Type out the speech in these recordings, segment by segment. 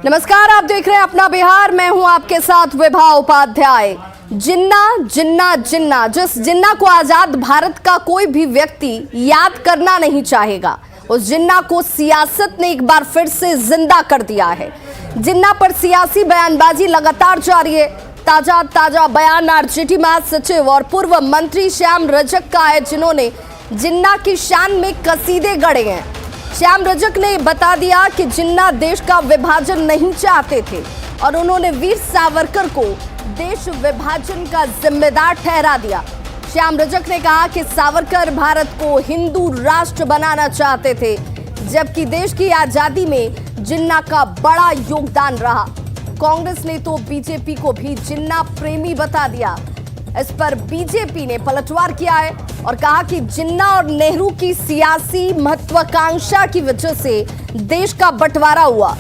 नमस्कार, आप देख रहे हैं अपना बिहार। मैं हूं आपके साथ विभा उपाध्याय। जिन्ना जिन्ना जिन्ना, जिस जिन्ना को आजाद भारत का कोई भी व्यक्ति याद करना नहीं चाहेगा, उस जिन्ना को सियासत ने एक बार फिर से जिंदा कर दिया है। जिन्ना पर सियासी बयानबाजी लगातार जारी है। ताजा बयान आरजेडी महासचिव और पूर्व मंत्री श्याम रजक का है, जिन्होंने जिन्ना की शान में कसीदे गढ़े हैं। श्याम रजक ने बता दिया कि जिन्ना देश का विभाजन नहीं चाहते थे और उन्होंने वीर सावरकर को देश विभाजन का जिम्मेदार ठहरा दिया। श्याम रजक ने कहा कि सावरकर भारत को हिंदू राष्ट्र बनाना चाहते थे, जबकि देश की आजादी में जिन्ना का बड़ा योगदान रहा। कांग्रेस ने तो बीजेपी को भी जिन्ना प्रेमी बता दिया। इस पर बीजेपी ने पलटवार किया है और कहा कि जिन्ना और नेहरू की सियासी महत्वाकांक्षा की वजह से देश का बंटवारा हुआ।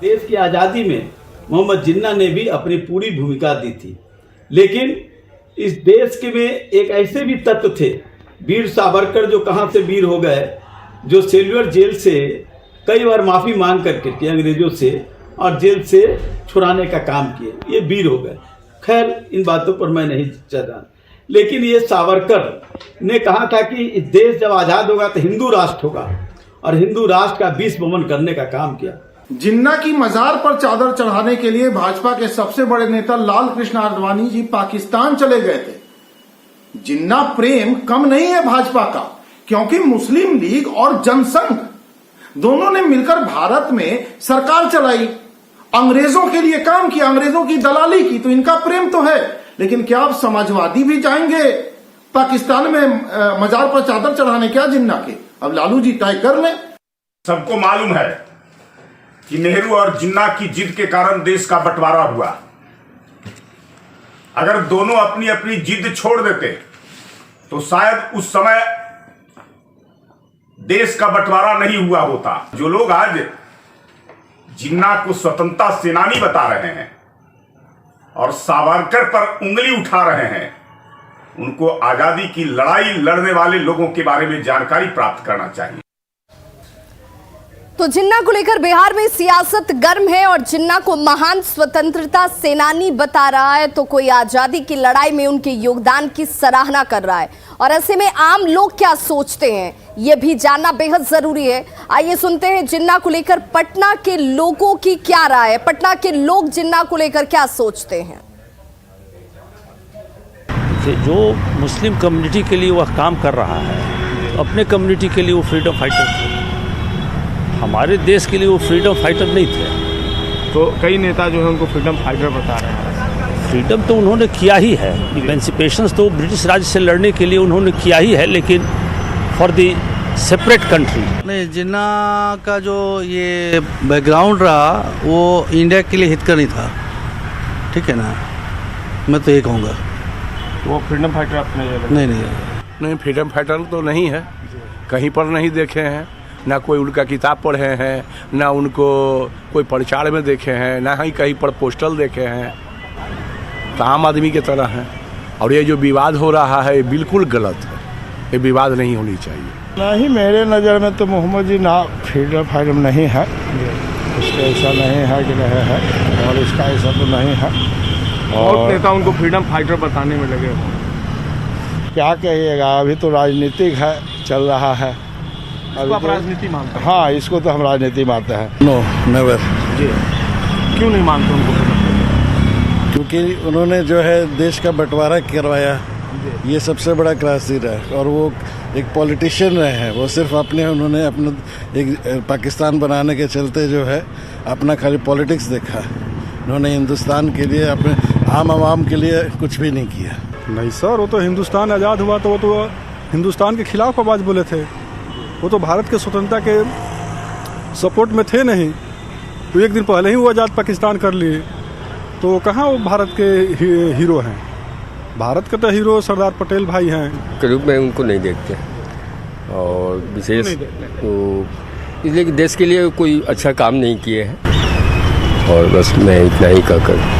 देश की आज़ादी में मोहम्मद जिन्ना ने भी अपनी पूरी भूमिका दी थी, लेकिन इस देश के में एक ऐसे भी तत्व थे, वीर सावरकर, जो कहां से वीर हो गए, जो सेल्युलर जेल से कई बार माफ़ी मांग करके के अंग्रेजों से और जेल से छुड़ाने का काम किए, ये वीर हो गए। खैर, इन बातों पर मैं नहीं चल रहा, लेकिन ये सावरकर ने कहा था कि इस देश जब आज़ाद होगा तो हिंदू राष्ट्र होगा, और हिंदू राष्ट्र का विश्वभ्रमण करने का काम किया। जिन्ना की मजार पर चादर चढ़ाने के लिए भाजपा के सबसे बड़े नेता लाल कृष्ण आडवाणी जी पाकिस्तान चले गए थे। जिन्ना प्रेम कम नहीं है भाजपा का, क्योंकि मुस्लिम लीग और जनसंघ दोनों ने मिलकर भारत में सरकार चलाई, अंग्रेजों के लिए काम किया, अंग्रेजों की दलाली की, तो इनका प्रेम तो है। लेकिन क्या अब समाजवादी भी जाएंगे पाकिस्तान में मजार पर चादर चढ़ाने? क्या जिन्ना के? अब लालू जी तय कर लें। सबको मालूम है कि नेहरू और जिन्ना की जिद के कारण देश का बंटवारा हुआ। अगर दोनों अपनी अपनी जिद छोड़ देते तो शायद उस समय देश का बंटवारा नहीं हुआ होता। जो लोग आज जिन्ना को स्वतंत्रता सेनानी बता रहे हैं और सावरकर पर उंगली उठा रहे हैं, उनको आजादी की लड़ाई लड़ने वाले लोगों के बारे में जानकारी प्राप्त करना चाहिए। तो जिन्ना को लेकर बिहार में सियासत गर्म है और जिन्ना को महान स्वतंत्रता सेनानी बता रहा है, तो कोई आजादी की लड़ाई में उनके योगदान की सराहना कर रहा है। और ऐसे में आम लोग क्या सोचते हैं, यह भी जानना बेहद जरूरी है। आइए सुनते हैं जिन्ना को लेकर पटना के लोगों की क्या राय है। पटना के लोग जिन्ना को लेकर क्या सोचते हैं? जो मुस्लिम कम्युनिटी के लिए वह काम कर रहा है, अपने कम्युनिटी के लिए वो फ्रीडम फाइटर थे। हमारे देश के लिए वो फ्रीडम फाइटर नहीं थे। तो कई नेता जो है उनको फ्रीडम फाइटर बता रहे हैं। फ्रीडम तो उन्होंने किया ही है, इमेंसिपेशन तो ब्रिटिश राज से लड़ने के लिए उन्होंने किया ही है, लेकिन फॉर दी सेपरेट कंट्री नहीं। जिन्ना का जो ये बैकग्राउंड रहा वो इंडिया के लिए हितकर नहीं था, ठीक है ना। मैं तो ये कहूँगा वो फ्रीडम फाइटर अपने नहीं फ्रीडम फाइटर तो नहीं है, कहीं पर नहीं देखे हैं, ना कोई उनका किताब पढ़े हैं, ना उनको कोई प्रचार में देखे हैं, ना ही कहीं पर पोस्टर देखे हैं। तो आम आदमी की तरह हैं। और ये जो विवाद हो रहा है ये बिल्कुल गलत है, ये विवाद नहीं होनी चाहिए। नहीं, मेरे नज़र में तो मोहम्मद जी ना फ्रीडम फाइटर नहीं है, इसका ऐसा नहीं है कि नहीं है, और इसका ऐसा तो नहीं है। और नेता उनको फ्रीडम फाइटर बताने में लगे। क्या कहिएगा, अभी तो राजनीतिक है, चल रहा है। अभी आप राजनीति मानते हैं? हाँ, इसको तो हम राजनीति मानते हैं। No never. जी, क्यों नहीं मानते उनको? क्योंकि उन्होंने जो है देश का बंटवारा करवाया, ये सबसे बड़ा क्रांति है। और वो एक पॉलिटिशियन रहे हैं, वो सिर्फ उन्होंने अपना एक पाकिस्तान बनाने के चलते जो है अपना खाली पॉलिटिक्स देखा। उन्होंने हिंदुस्तान के लिए, अपने आम आवाम के लिए कुछ भी नहीं किया। नहीं सर, वो तो हिंदुस्तान आज़ाद हुआ तो वो तो हिंदुस्तान के खिलाफ आवाज़ बोले थे। वो तो भारत के स्वतंत्रता के सपोर्ट में थे नहीं। तो एक दिन पहले ही वो आज़ाद पाकिस्तान कर लिए, तो कहाँ वो भारत के हीरो हैं? भारत के तो हीरो सरदार पटेल भाई हैं। के रूप में उनको नहीं देखते, और विशेष तो इसलिए कि देश के लिए कोई अच्छा काम नहीं किए हैं। और बस मैं इतना ही कहकर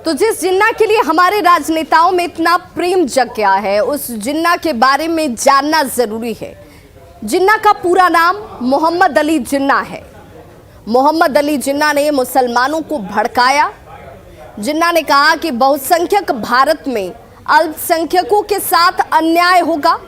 तो जिस जिन्ना के लिए हमारे राजनेताओं में इतना प्रेम जग गया है, उस जिन्ना के बारे में जानना जरूरी है। जिन्ना का पूरा नाम मोहम्मद अली जिन्ना है। मोहम्मद अली जिन्ना ने मुसलमानों को भड़काया। जिन्ना ने कहा कि बहुसंख्यक भारत में अल्पसंख्यकों के साथ अन्याय होगा।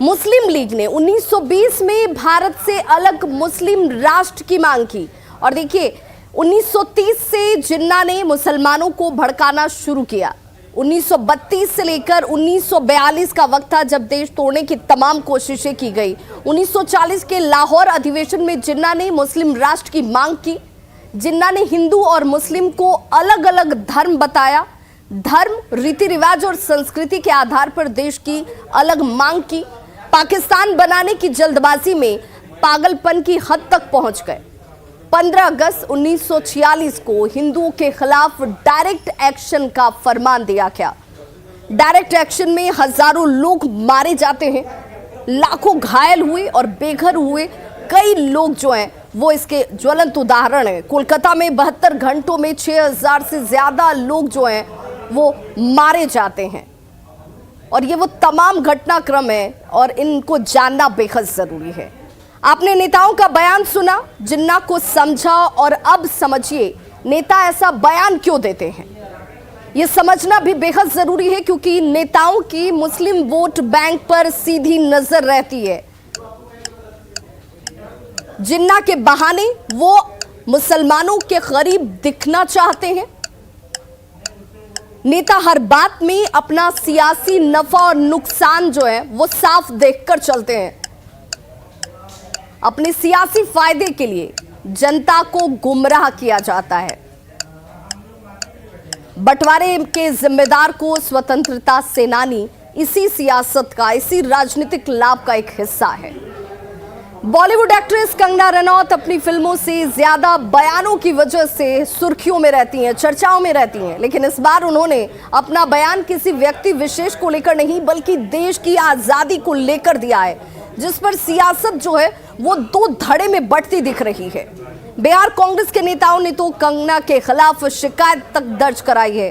मुस्लिम लीग ने 1920 में भारत से अलग मुस्लिम राष्ट्र की मांग की और देखिए 1930 से जिन्ना ने मुसलमानों को भड़काना शुरू किया। 1932 से लेकर 1942 का वक्त था जब देश तोड़ने की तमाम कोशिशें की गई। 1940 के लाहौर अधिवेशन में जिन्ना ने मुस्लिम राष्ट्र की मांग की। जिन्ना ने हिंदू और मुस्लिम को अलग अलग धर्म बताया। धर्म, रीति रिवाज और संस्कृति के आधार पर देश की अलग मांग की। पाकिस्तान बनाने की जल्दबाजी में पागलपन की हद तक पहुंच गए। 15 अगस्त 1946 को हिंदुओं के खिलाफ डायरेक्ट एक्शन का फरमान दिया गया। डायरेक्ट एक्शन में हजारों लोग मारे जाते हैं, लाखों घायल हुए और बेघर हुए कई लोग जो हैं वो इसके ज्वलंत उदाहरण हैं। कोलकाता में 72 घंटों में 6000 से ज्यादा लोग जो हैं वो मारे जाते हैं और ये वो तमाम घटनाक्रम है और इनको जानना बेहद जरूरी है। आपने नेताओं का बयान सुना, जिन्ना को समझा और अब समझिए नेता ऐसा बयान क्यों देते हैं। ये समझना भी बेहद जरूरी है क्योंकि नेताओं की मुस्लिम वोट बैंक पर सीधी नजर रहती है। जिन्ना के बहाने वो मुसलमानों के करीब दिखना चाहते हैं। नेता हर बात में अपना सियासी नफा और नुकसान जो है वो साफ देखकर चलते हैं। अपने सियासी फायदे के लिए जनता को गुमराह किया जाता है। बंटवारे के जिम्मेदार को स्वतंत्रता सेनानी इसी सियासत का, इसी राजनीतिक लाभ का एक हिस्सा है। बॉलीवुड एक्ट्रेस कंगना रनौत अपनी फिल्मों से ज्यादा बयानों की वजह से सुर्खियों में रहती हैं, चर्चाओं में रहती हैं, लेकिन इस बार उन्होंने अपना बयान किसी व्यक्ति विशेष को लेकर नहीं बल्कि देश की आजादी को लेकर दिया है, जिस पर सियासत जो है वो दो धड़े में बढ़ती दिख रही है। बिहार कांग्रेस के नेताओं ने तो कंगना के खिलाफ शिकायत तक दर्ज कराई है।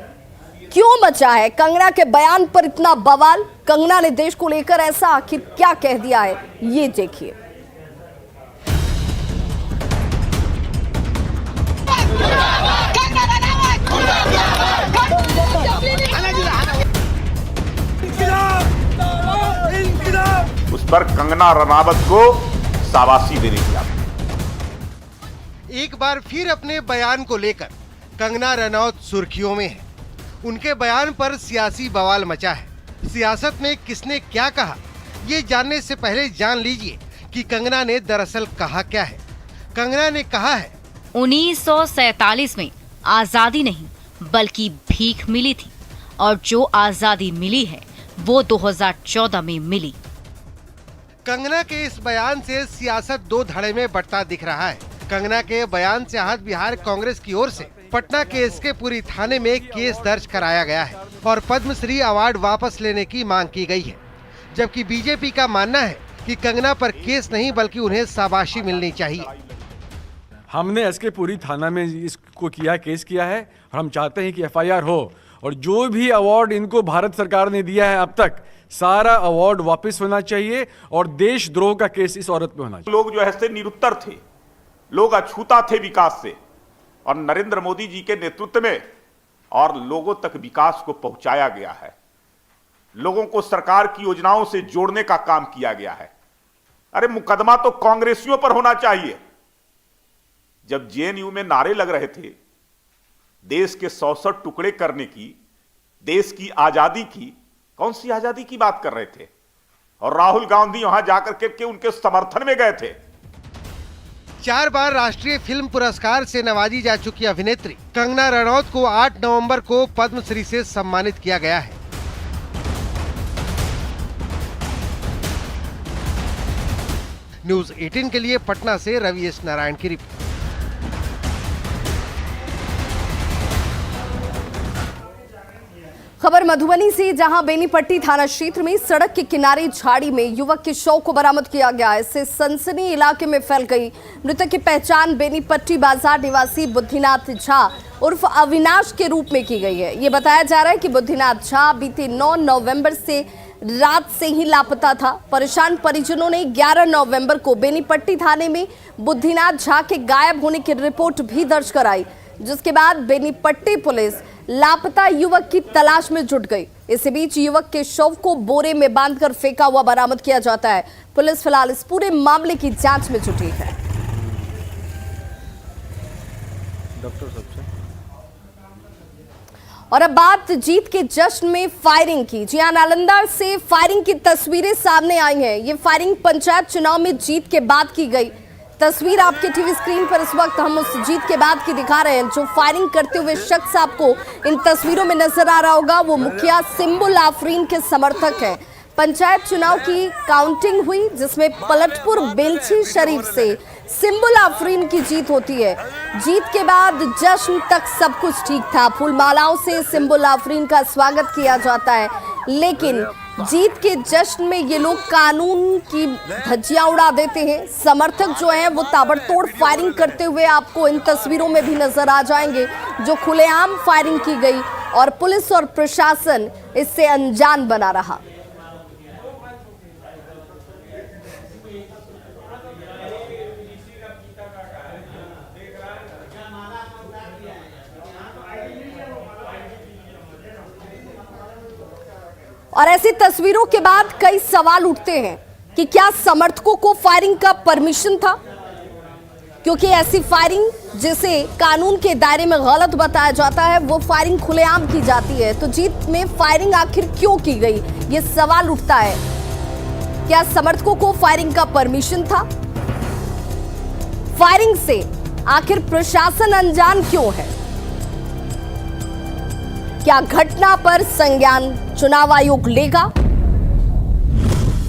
क्यों मचा है कंगना के बयान पर इतना बवाल? कंगना ने देश को लेकर ऐसा आखिर क्या कह दिया है, ये देखिए। उस पर कंगना रनावत को शाबाशी देने की बात। एक बार फिर अपने बयान को लेकर कंगना रनौत सुर्खियों में है। उनके बयान पर सियासी बवाल मचा है। सियासत में किसने क्या कहा, ये जानने से पहले जान लीजिए कि कंगना ने दरअसल कहा क्या है। कंगना ने कहा है 1947 में आजादी नहीं बल्कि भीख मिली थी और जो आजादी मिली है वो 2014 में मिली। कंगना के इस बयान से सियासत दो धड़े में बढ़ता दिख रहा है। कंगना के बयान से आहत बिहार कांग्रेस की ओर से पटना के एसके पुरी थाने में केस दर्ज कराया गया है और पद्मश्री अवार्ड वापस लेने की मांग की गई है, जबकि बीजेपी का मानना है कि कंगना पर केस नहीं बल्कि उन्हें शाबाशी मिलनी चाहिए। हमने एसके पुरी थाना में इसको केस किया है और हम चाहते हैं कि एफआईआर हो और जो भी अवार्ड इनको भारत सरकार ने दिया है अब तक सारा अवार्ड वापस होना चाहिए और देशद्रोह का केस इस औरत पे होना चाहिए। लोग जो है से निरुत्तर थे, लोग अछूता थे विकास से, और नरेंद्र मोदी जी के नेतृत्व में और लोगों तक विकास को पहुंचाया गया है। लोगों को सरकार की योजनाओं से जोड़ने का काम किया गया है। अरे मुकदमा तो कांग्रेसियों पर होना चाहिए। जब जेएनयू में नारे लग रहे थे देश के 100 टुकड़े करने की, देश की आजादी की, कौन सी आजादी की बात कर रहे थे? और राहुल गांधी वहां जाकर के उनके समर्थन में गए थे। 4 बार राष्ट्रीय फिल्म पुरस्कार से नवाजी जा चुकी अभिनेत्री कंगना रनौत को 8 नवंबर को पद्मश्री से सम्मानित किया गया है। न्यूज 18 के लिए पटना से रवि एस नारायण की रिपोर्ट। खबर मधुबनी से, जहां बेनीपट्टी थाना क्षेत्र में सड़क के किनारे झाड़ी में युवक के शव को बरामद किया गया। इससे सनसनी इलाके में फैल गई। मृतक की पहचान बेनीपट्टी बाजार निवासी बुद्धिनाथ झा उर्फ अविनाश के रूप में की गई है। ये बताया जा रहा है कि बुद्धिनाथ झा बीते 9 नवंबर से रात से ही लापता था। परेशान परिजनों ने 11 नवंबर को बेनीपट्टी थाने में बुद्धिनाथ झा के गायब होने की रिपोर्ट भी दर्ज कराई, जिसके बाद बेनीपट्टी पुलिस लापता युवक की तलाश में जुट गई। इसी बीच युवक के शव को बोरे में बांधकर फेंका हुआ बरामद किया जाता है। पुलिस फिलहाल इस पूरे मामले की जांच में जुटी है। और अब बात जीत के जश्न में फायरिंग की। जी हां, नालंदा से फायरिंग की तस्वीरें सामने आई हैं। ये फायरिंग पंचायत चुनाव में जीत के बाद की गई। तस्वीर आपके टीवी स्क्रीन पर इस वक्त हम उस जीत के बाद की दिखा रहे हैं। जो फायरिंग करते हुए शख्स आपको इन तस्वीरों में नजर आ रहा होगा, वो मुखिया सिंबुल आफरीन के समर्थक हैं। पंचायत चुनाव की काउंटिंग हुई, जिसमें पलटपुर बेलछी शरीफ से सिंबुल आफरीन की जीत होती है। जीत के बाद जश्न तक सब कुछ ठीक था। फूलमालाओं से सिंबुल आफरीन का स्वागत किया जाता है, लेकिन जीत के जश्न में ये लोग कानून की धज्जियां उड़ा देते हैं। समर्थक जो हैं वो ताबड़तोड़ फायरिंग करते हुए आपको इन तस्वीरों में भी नजर आ जाएंगे, जो खुलेआम फायरिंग की गई और पुलिस और प्रशासन इससे अनजान बना रहा। और ऐसी तस्वीरों के बाद कई सवाल उठते हैं कि क्या समर्थकों को फायरिंग का परमिशन था, क्योंकि ऐसी फायरिंग जिसे कानून के दायरे में गलत बताया जाता है वो फायरिंग खुलेआम की जाती है। तो जीत में फायरिंग आखिर क्यों की गई, ये सवाल उठता है। क्या समर्थकों को फायरिंग का परमिशन था? फायरिंग से आखिर प्रशासन अनजान क्यों है? क्या घटना पर संज्ञान चुनाव आयोग लेगा?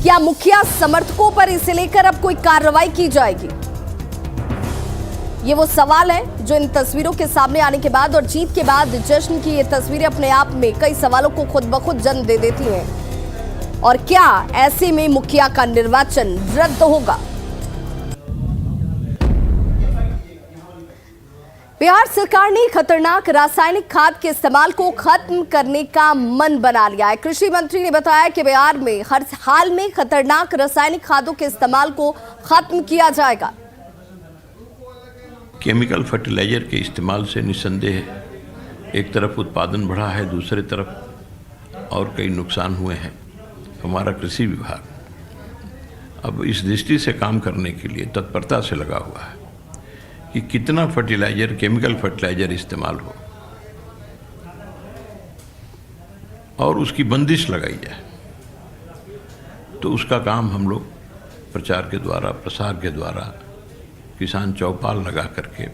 क्या मुखिया समर्थकों पर इसे लेकर अब कोई कार्रवाई की जाएगी? ये वो सवाल है जो इन तस्वीरों के सामने आने के बाद और जीत के बाद जश्न की ये तस्वीरें अपने आप में कई सवालों को खुद ब खुद जन्म दे देती हैं। और क्या ऐसे में मुखिया का निर्वाचन रद्द होगा? बिहार सरकार ने खतरनाक रासायनिक खाद के इस्तेमाल को खत्म करने का मन बना लिया है। कृषि मंत्री ने बताया कि बिहार में हर हाल में खतरनाक रासायनिक खादों के इस्तेमाल को खत्म किया जाएगा। केमिकल फर्टिलाइजर के इस्तेमाल से निस्संदेह एक तरफ उत्पादन बढ़ा है, दूसरी तरफ और कई नुकसान हुए हैं। हमारा कृषि विभाग अब इस दृष्टि से काम करने के लिए तत्परता से लगा हुआ है कि कितना फर्टिलाइजर, केमिकल फर्टिलाइजर इस्तेमाल हो और उसकी बंदिश लगाई जाए। तो उसका काम हम लोग प्रचार के द्वारा, प्रसार के द्वारा, किसान चौपाल लगा करके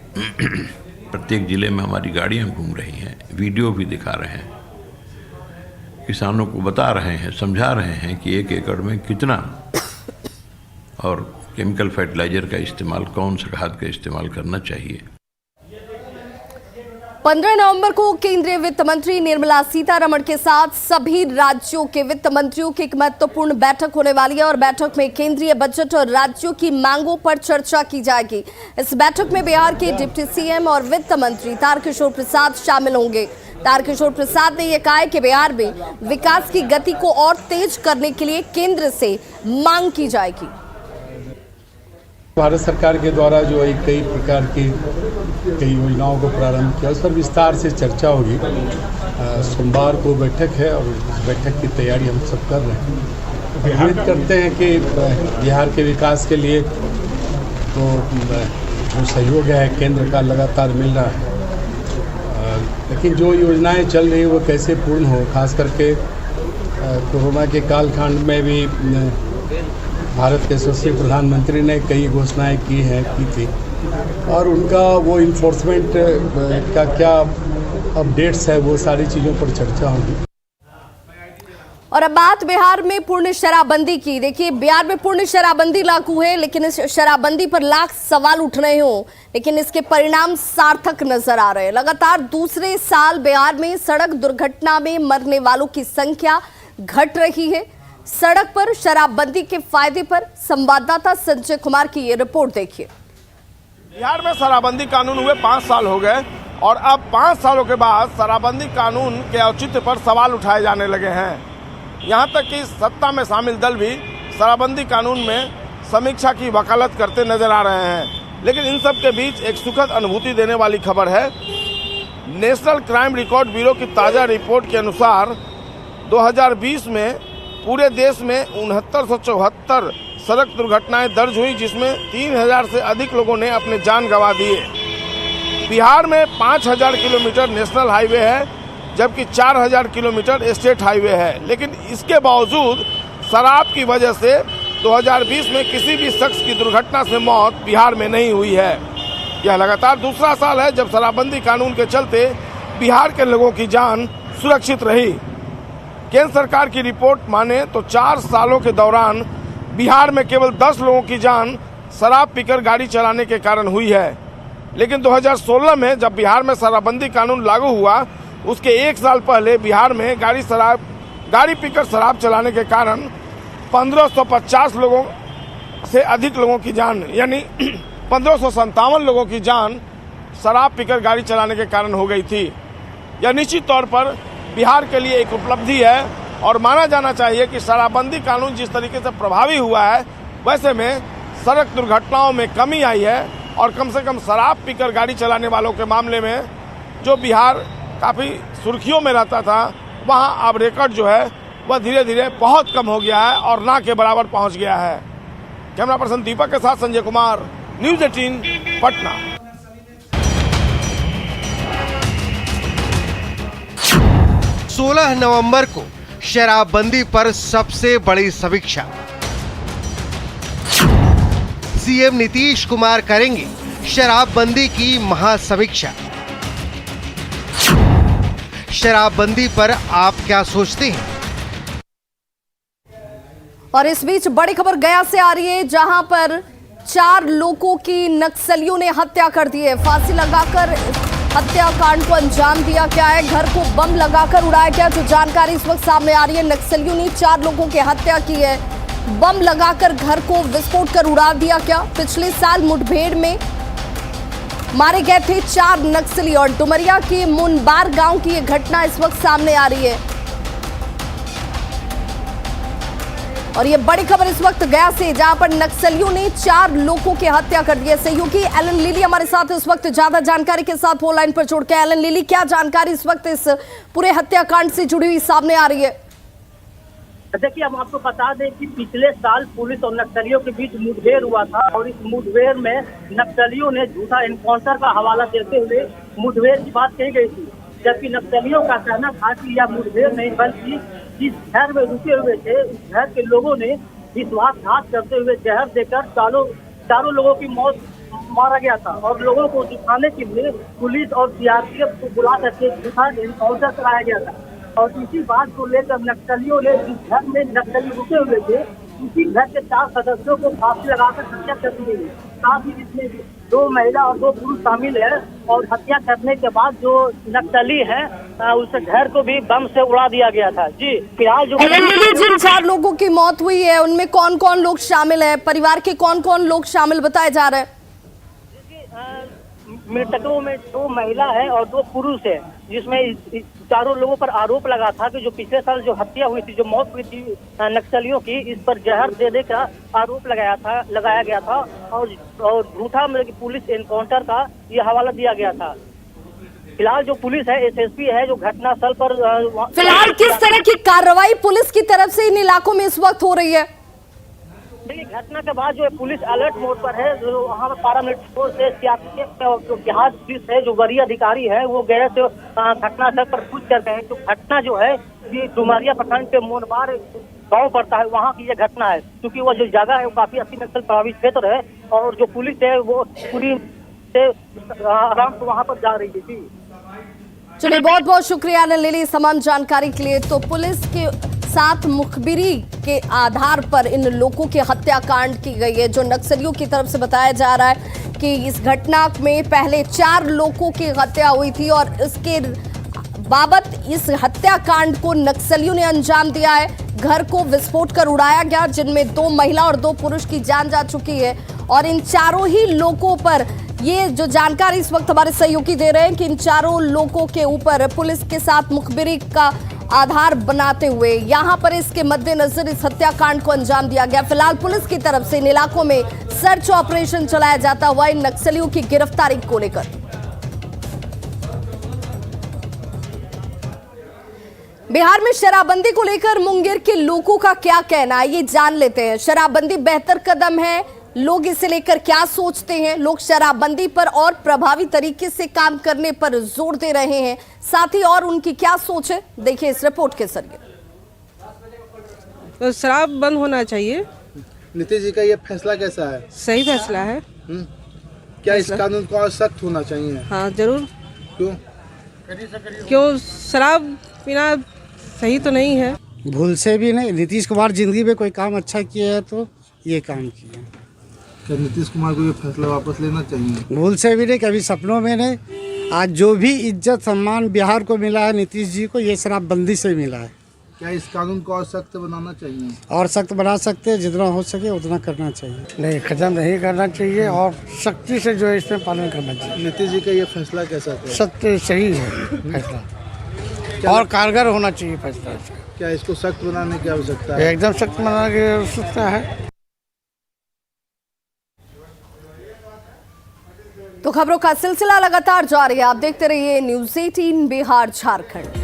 प्रत्येक जिले में हमारी गाड़ियां घूम रही हैं, वीडियो भी दिखा रहे हैं, किसानों को बता रहे हैं, समझा रहे हैं कि 1 एकड़ में कितना और केमिकल फर्टिलाइजर का इस्तेमाल, कौन सा खाद का इस्तेमाल करना चाहिए। 15 नवंबर को केंद्रीय वित्त मंत्री निर्मला सीतारमण के साथ सभी राज्यों के वित्त मंत्रियों की एक महत्वपूर्ण बैठक होने वाली है और बैठक में केंद्रीय बजट और राज्यों की मांगों पर चर्चा की जाएगी। इस बैठक में बिहार के डिप्टी सीएम और वित्त मंत्री तारकिशोर प्रसाद शामिल होंगे। तारकिशोर प्रसाद ने यह कहा है कि बिहार में विकास की गति को और तेज करने के लिए केंद्र से मांग की जाएगी। भारत सरकार के द्वारा जो कई प्रकार की कई योजनाओं को प्रारंभ किया, उस पर विस्तार से चर्चा होगी। सोमवार को बैठक है और इस बैठक की तैयारी हम सब कर रहे हैं। उम्मीद करते हैं कि बिहार के विकास के लिए तो जो सहयोग है केंद्र का लगातार मिल रहा है, लेकिन जो योजनाएं चल रही हैं वो कैसे पूर्ण हो। खास करके कोरोना के कालखंड में भी भारत के यशस्वी प्रधानमंत्री ने कई घोषणाएं की थी और उनका वो इन्फोर्समेंट का क्या अपडेट्स है, वो सारी चीज़ों पर चर्चा होगी। और अब बात बिहार में पूर्ण शराबबंदी की। देखिए, बिहार में पूर्ण शराबबंदी लागू है, लेकिन इस शराबबंदी पर लाख सवाल उठ रहे हो, लेकिन इसके परिणाम सार्थक नजर आ रहे हैं। लगातार दूसरे साल बिहार में सड़क दुर्घटना में मरने वालों की संख्या घट रही है। सड़क पर शराबबंदी के फायदे पर संवाददाता संजय कुमार की ये रिपोर्ट देखिए। बिहार में शराबबंदी कानून हुए 5 साल हो गए और अब 5 सालों के बाद शराबबंदी कानून के औचित्य पर सवाल उठाए जाने लगे हैं। यहाँ तक कि सत्ता में शामिल दल भी शराबबंदी कानून में समीक्षा की वकालत करते नजर आ रहे हैं। लेकिन इन सब के बीच एक सुखद अनुभूति देने वाली खबर है। नेशनल क्राइम रिकॉर्ड ब्यूरो की ताज़ा रिपोर्ट के अनुसार 2020 में पूरे देश में 6974 सड़क दुर्घटनाएं दर्ज हुई, जिसमें 3000 से अधिक लोगों ने अपने जान गंवा दिए। बिहार में 5000 किलोमीटर नेशनल हाईवे है, जबकि 4000 किलोमीटर स्टेट हाईवे है। लेकिन इसके बावजूद शराब की वजह से 2020 में किसी भी शख्स की दुर्घटना से मौत बिहार में नहीं हुई है। यह लगातार दूसरा साल है जब शराबबंदी कानून के चलते बिहार के लोगों की जान सुरक्षित रही। केंद्र सरकार की रिपोर्ट माने तो 4 सालों के दौरान बिहार में केवल 10 लोगों की जान शराब पीकर गाड़ी चलाने के कारण हुई है। लेकिन 2016 में जब बिहार में शराबबंदी कानून लागू हुआ, उसके 1 साल पहले बिहार में गाड़ी पीकर शराब चलाने के कारण 1550 लोगों से अधिक लोगों की जान, यानी 1557 लोगों की जान शराब पीकर गाड़ी चलाने के कारण हो गई थी। यह निश्चित तौर पर बिहार के लिए एक उपलब्धि है और माना जाना चाहिए कि शराबबंदी कानून जिस तरीके से प्रभावी हुआ है, वैसे में सड़क दुर्घटनाओं में कमी आई है और कम से कम शराब पीकर गाड़ी चलाने वालों के मामले में जो बिहार काफ़ी सुर्खियों में रहता था, वहाँ अब रिकॉर्ड जो है वह धीरे धीरे बहुत कम हो गया है और ना के बराबर पहुँच गया है। कैमरा पर्सन दीपक के साथ संजय कुमार, न्यूज़ 18 पटना। 16 नवंबर को शराबबंदी पर सबसे बड़ी समीक्षा। सीएम नीतीश कुमार करेंगे शराबबंदी की महासमीक्षा। शराबबंदी पर आप क्या सोचते हैं? और इस बीच बड़ी खबर गया से आ रही है, जहां पर 4 लोगों की नक्सलियों ने हत्या कर दी है। फांसी लगाकर हत्याकांड को अंजाम दिया गया है। घर को बम लगाकर उड़ाया गया, जो जानकारी इस वक्त सामने आ रही है। नक्सलियों ने 4 लोगों की हत्या की है। बम लगाकर घर को विस्फोट कर उड़ा दिया गया। पिछले साल मुठभेड़ में मारे गए थे 4 नक्सली और डुमरिया के मुनबार गांव की यह घटना इस वक्त सामने आ रही है। और ये बड़ी खबर इस वक्त गया से, जहां पर नक्सलियों ने 4 लोगों की हत्या कर दी है। सहयोगी एलन लिली हमारे साथ इस वक्त ज्यादा जानकारी के साथ फोन लाइन पर जुड़ के। एलन लिली, क्या जानकारी इस वक्त इस पूरे हत्याकांड से जुड़ी हुई सामने आ रही है? देखिए, हम आपको बता दें कि पिछले साल पुलिस और नक्सलियों के बीच मुठभेड़ हुआ था और इस मुठभेड़ में नक्सलियों ने झूठा एनकाउंटर का हवाला देते हुए मुठभेड़ की बात कही गई थी, जबकि नक्सलियों का कहना था कि यह मुठभेड़ नहीं बल्कि जिस घर में रुके हुए थे उस घर के लोगों ने विश्वासघात करते हुए जहर देकर चारों लोगों की मौत मारा गया था और लोगों को दिखाने के लिए पुलिस और सीआरपीएफ को बुला करके झूठा एनकाउंटर कराया गया था। और इसी बात को लेकर नक्सलियों ने जिस घर में नक्सली रुके हुए थे उसी घर के 4 सदस्यों को फांसी लगाकर हत्या कर दी गई। साथ ही जिसमें 2 महिला और 2 पुरुष शामिल है और हत्या करने के बाद जो नक्सली है उस घर को भी बम से उड़ा दिया गया था। जी, फिलहाल जो जिन 4 लोगों की मौत हुई है उनमें कौन कौन लोग शामिल है? परिवार के कौन कौन लोग शामिल बताए जा रहे हैं? मृतकों में 2 महिला है और 2 पुरुष है, जिसमें चारों लोगों पर आरोप लगा था कि जो पिछले साल जो हत्या हुई थी, जो मौत हुई थी नक्सलियों की, इस पर जहर देने का आरोप लगाया गया था और झूठा मतलब कि पुलिस एनकाउंटर का ये हवाला दिया गया था। फिलहाल जो पुलिस है, एसएसपी है, जो घटनास्थल पर फिलहाल किस तरह की कार्रवाई पुलिस की तरफ से इन इलाकों में इस वक्त हो रही है? देखिए, घटना के बाद जो है पुलिस अलर्ट मोड पर है। जो वहाँ पर पारामिलिट्री से जो बिहार पुलिस है, जो वरीय अधिकारी है, वो गए थे घटनास्थल पर पूछ कर गए। तो घटना जो है डुमरिया प्रखंड के मोनबार गांव पड़ता है, वहाँ की ये घटना है। क्योंकि वो जो जगह है वो काफी 80 नक्सल प्रभावित क्षेत्र है और जो पुलिस है वो पूरी से आराम से वहाँ पर जा रही थी। चलिए, बहुत बहुत शुक्रिया एलन लिली तमाम जानकारी के लिए। तो पुलिस के साथ मुखबिरी के आधार पर इन लोगों की हत्याकांड की गई है। जो नक्सलियों की तरफ से बताया जा रहा है कि इस घटना में पहले 4 लोगों की हत्या हुई थी और इसके बाबत इस हत्याकांड को नक्सलियों ने अंजाम दिया है। घर को विस्फोट कर उड़ाया गया, जिनमें 2 महिला और 2 पुरुष की जान जा चुकी है। और इन चारों ही लोगों पर, ये जो जानकारी इस वक्त हमारे सहयोगी दे रहे हैं कि इन चारों लोगों के ऊपर पुलिस के साथ मुखबिरी का आधार बनाते हुए यहां पर इसके मद्देनजर इस हत्याकांड को अंजाम दिया गया। फिलहाल पुलिस की तरफ से इन इलाकों में सर्च ऑपरेशन चलाया जाता हुआ इन नक्सलियों की गिरफ्तारी को लेकर। बिहार में शराबबंदी को लेकर मुंगेर के लोगों का क्या कहना है, ये जान लेते हैं। शराबबंदी बेहतर कदम है, लोग इसे लेकर क्या सोचते हैं। लोग शराबबंदी पर और प्रभावी तरीके से काम करने पर जोर दे रहे हैं, साथ ही और उनकी क्या सोच है, देखिए इस रिपोर्ट के जरिए। तो शराब बंद होना चाहिए। नीतीश जी का ये फैसला कैसा है? सही फैसला है। क्या इस कानून को और सख्त होना चाहिए? हाँ जरूर। क्यों शराब पीना सही तो नहीं है। भूल से भी नहीं, नीतीश कुमार जिंदगी में कोई काम अच्छा किया है तो ये काम किया। क्या नीतीश कुमार को ये फैसला वापस लेना चाहिए? भूल से भी नहीं, कभी सपनों में नहीं। आज जो भी इज्जत सम्मान बिहार को मिला है नीतीश जी को, ये शराबबंदी से मिला है। क्या इस कानून को और सख्त बनाना चाहिए? और सख्त बना सकते हैं, जितना हो सके उतना करना चाहिए। नहीं, खत्म नहीं करना चाहिए और सख्ती से जो है इसमें पालन करना चाहिए। नीतीश जी का ये फैसला कैसा है? सत्य सही है फैसला और कारगर होना चाहिए फैसला। क्या इसको सख्त बनाने की आवश्यकता है? एकदम सख्त बनाने की आवश्यकता है। तो खबरों का सिलसिला लगातार जारी है, आप देखते रहिए न्यूज़ 18 बिहार झारखंड।